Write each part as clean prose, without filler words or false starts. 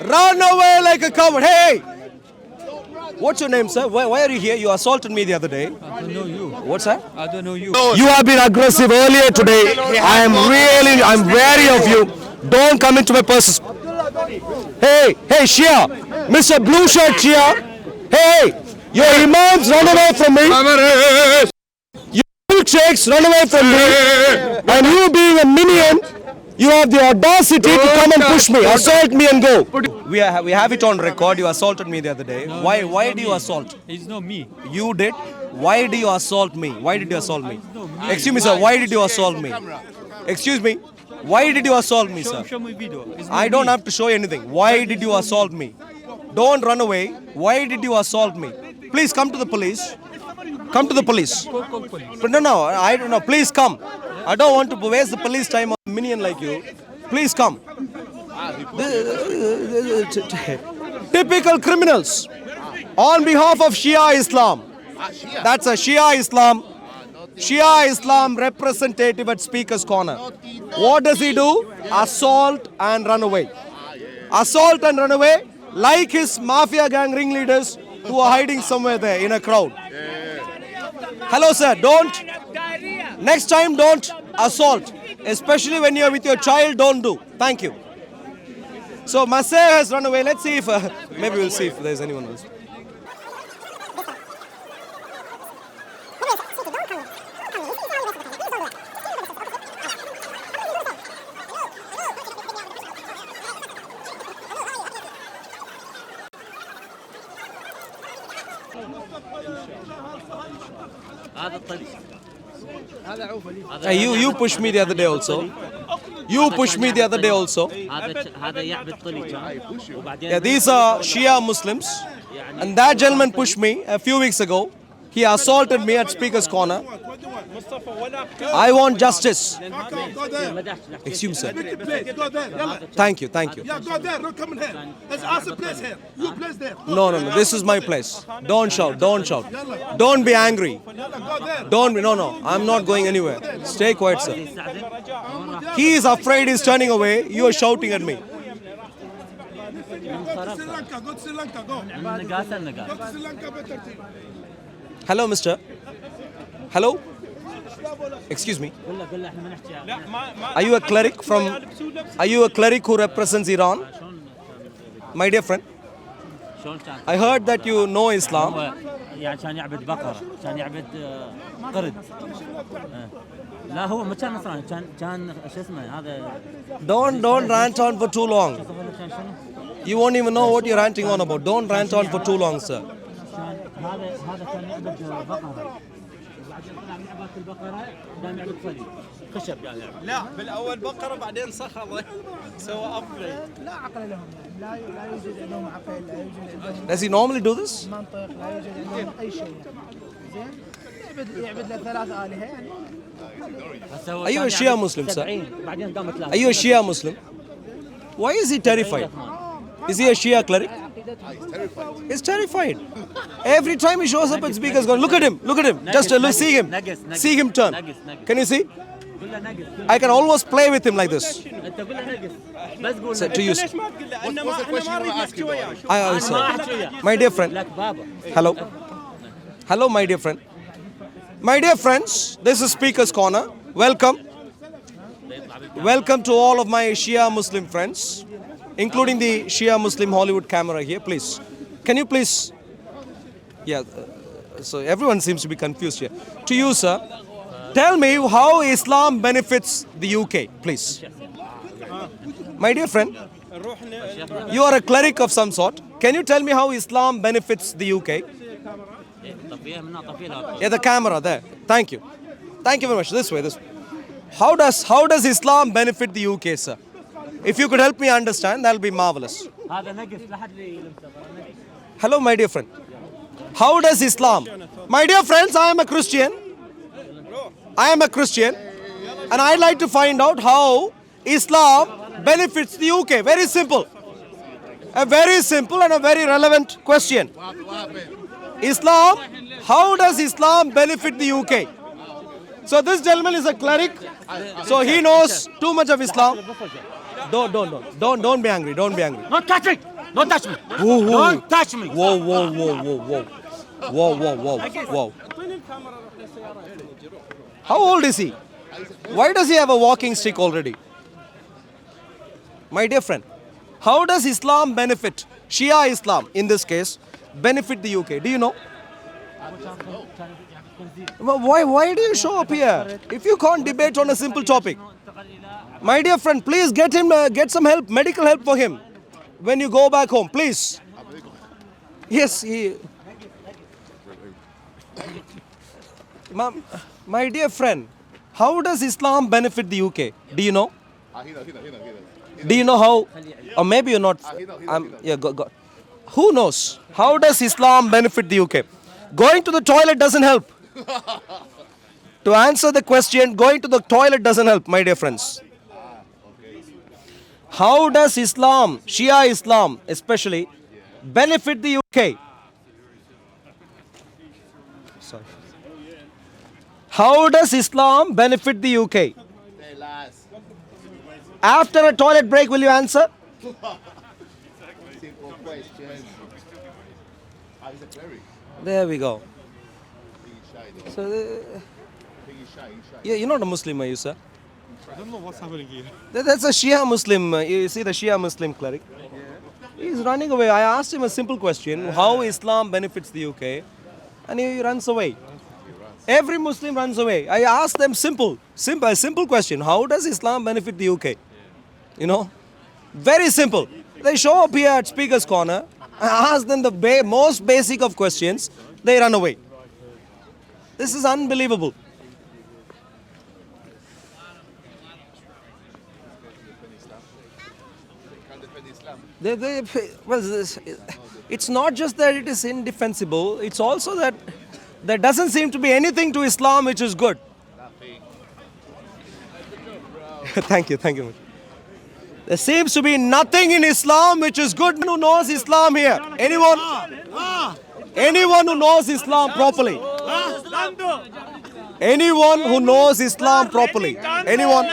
Run away like a coward. Hey! What's your name, sir? Why are you here? You assaulted me the other day. I don't know you. What's that? I don't know you. You have been aggressive earlier today. I'm wary of you. Don't come into my purses. Hey, Shia. Mr. Blue Shirt Shia. Hey, your imams run away from me. Your milkshakes run away from me. And you being a minion, you have the audacity to come and push me, assault me and go. We have it on record. You assaulted me the other day. Why do you assault? It's not me. You did. Why do you assault me? Why did you assault me? Excuse me, sir. Why did you assault me? Excuse me. Why did you assault me, sir? Show me video. I don't have to show you anything. Why did you assault me? Don't run away. Why did you assault me? Please come to the police. Come to the police. But no, I don't know. Please come. I don't want to waste the police time on a minion like you. Please come. Typical criminals. On behalf of Shia Islam. That's a Shia Islam. Shia Islam representative at Speaker's Corner. What does he do? Assault and run away. Assault and run away like his mafia gang ringleaders who are hiding somewhere there in a crowd. Hello, sir. Next time, don't assault. Especially when you're with your child, don't do. Thank you. So, Masay has run away. Let's see if, maybe we'll see if there's anyone else. You pushed me the other day also. You pushed me the other day also. Yeah, these are Shia Muslims. And that gentleman pushed me a few weeks ago. He assaulted me at Speaker's Corner. I want justice. Excuse me, sir. Thank you. Yeah, go there, don't come in here. Let's ask a place here. You place there. No. This is my place. Don't shout. Don't be angry. No. I'm not going anywhere. Stay quiet, sir. He is afraid he's turning away. You are shouting at me. Go to Sri Lanka, go. Go to Sri Lanka. Hello, mister. Hello? Excuse me. Are you a cleric who represents Iran? My dear friend, I heard that you know Islam. عشان يعبد بقرة عشان يعبد قرد لا هو ما كان نصراني كان شو اسمه هذا Don't rant on for too long. You won't even know what you're ranting on about. Don't rant on for too long, sir. هذا كان يعبد بقرة وبعدين طلع من عبادة البقرة قام يعبد صليب خشب يعني لا بالاول بقره بعدين صخره سوى ابجريد لا عقل لهم لا يوجد عندهم عقل لا يوجد عندهم Does he normally do this? منطق لا يوجد عندهم اي شيء زين يعبد له ثلاث آلهة يعني Are you a Shia Muslim, sir? بعدين قامت لا Are you a Shia Muslim? Why is he terrified? Is he a Shia cleric? He's terrified. Every time he shows up at Speaker's Corner, look at him. Just look, see him. See him turn. Can you see? I can almost play with him like this. So, to you. ليش ما تقول له انه ما نريد نحكي وياه Sir. My dear friend. Hello, my dear friend. My dear friends, this is Speaker's Corner. Welcome. Welcome to all of my Shia Muslim friends, including the Shia Muslim Hollywood camera here, please. Can you please? Yeah, so everyone seems to be confused here. To you, sir, tell me how Islam benefits the UK, please. My dear friend, you are a cleric of some sort. Can you tell me how Islam benefits the UK? Yeah, the camera there. Thank you. Thank you very much. This way. How does Islam benefit the UK, sir? If you could help me understand, that'll be marvelous. Hello, my dear friend. How does Islam? My dear friends, I am a Christian. And I'd like to find out how Islam benefits the UK. Very simple. A very simple and a very relevant question. Islam, how does Islam benefit the UK? So this gentleman is a cleric, so he knows too much of Islam. Don't be angry. Don't be angry. Don't touch me. Don't touch me. Whoa, whoa. Don't touch me. Whoa. How old is he? Why does he have a walking stick already? My dear friend, how does Islam benefit, Shia Islam in this case, benefit the UK? Do you know? Why do you show up here? If you can't debate on a simple topic. My dear friend, please get some help, medical help for him when you go back home, please. Yes, my dear friend, how does Islam benefit the UK? Do you know? Do you know how? Or maybe you're not. Go. Who knows? How does Islam benefit the UK? Going to the toilet doesn't help. To answer the question, going to the toilet doesn't help, my dear friends. How does Islam, Shia Islam especially, benefit the UK? Sorry. How does Islam benefit the UK? After a toilet break, will you answer? Simple question. He's a cleric. There we go. So, you're not a Muslim, are you, sir? I don't know what's happening here. That's a Shia Muslim. You see the Shia Muslim cleric? He's running away. I asked him a simple question, how Islam benefits the UK, and he runs away. Every Muslim runs away. I asked them a simple question, how does Islam benefit the UK? You know, very simple. They show up here at Speaker's Corner, I ask them the most basic of questions, they run away. This is unbelievable. It's not just that it is indefensible, it's also that there doesn't seem to be anything to Islam which is good. Thank you. There seems to be nothing in Islam which is good. Who knows Islam here? Anyone? Anyone who knows Islam properly? Anyone who knows Islam properly? Anyone?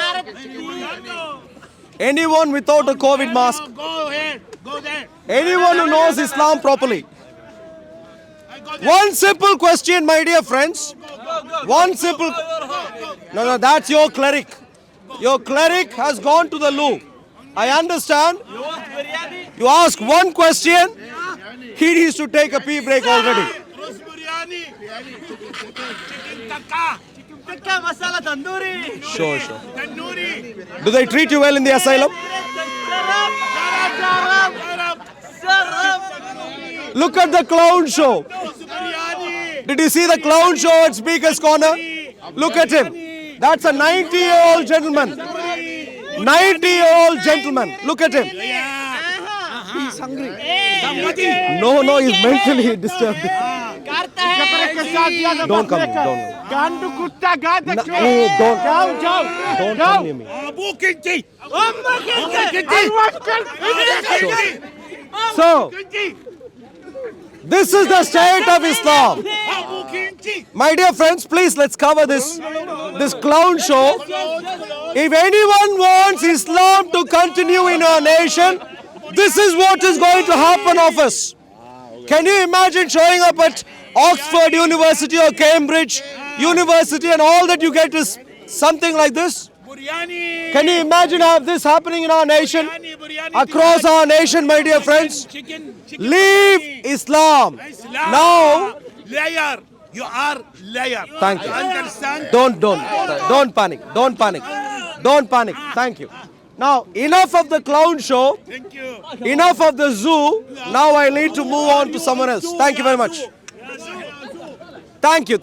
Anyone without a COVID mask? Go ahead. Go there. Anyone who knows Islam properly? One simple question, my dear friends. One simple. No, that's your cleric. Your cleric has gone to the loo. I understand. You ask one question, he needs to take a pee break already. Roast biryani. Chicken tikka. Tikka masala tandoori. Sure. Tandoori. Do they treat you well in the asylum? Look at the clown show. Did you see the clown show at Speaker's Corner? Look at him. That's a 90-year-old gentleman. 90-year-old gentleman. Look at him. He's hungry. No, he's mentally disturbed. Don't come here. Don't come near me. So, this is the state of Islam. My dear friends, please let's cover this clown show. If anyone wants Islam to continue in our nation, this is what is going to happen of us. Can you imagine showing up at Oxford University or Cambridge University and all that you get is something like this? Can you imagine this happening in our nation? Across our nation, my dear friends? Leave Islam. Now, Liar. You are liar. Thank you. Understand? Don't panic. Thank you. Now, enough of the clown show. Thank you. Enough of the zoo. Now I need to move on to someone else. Thank you very much. Thank you.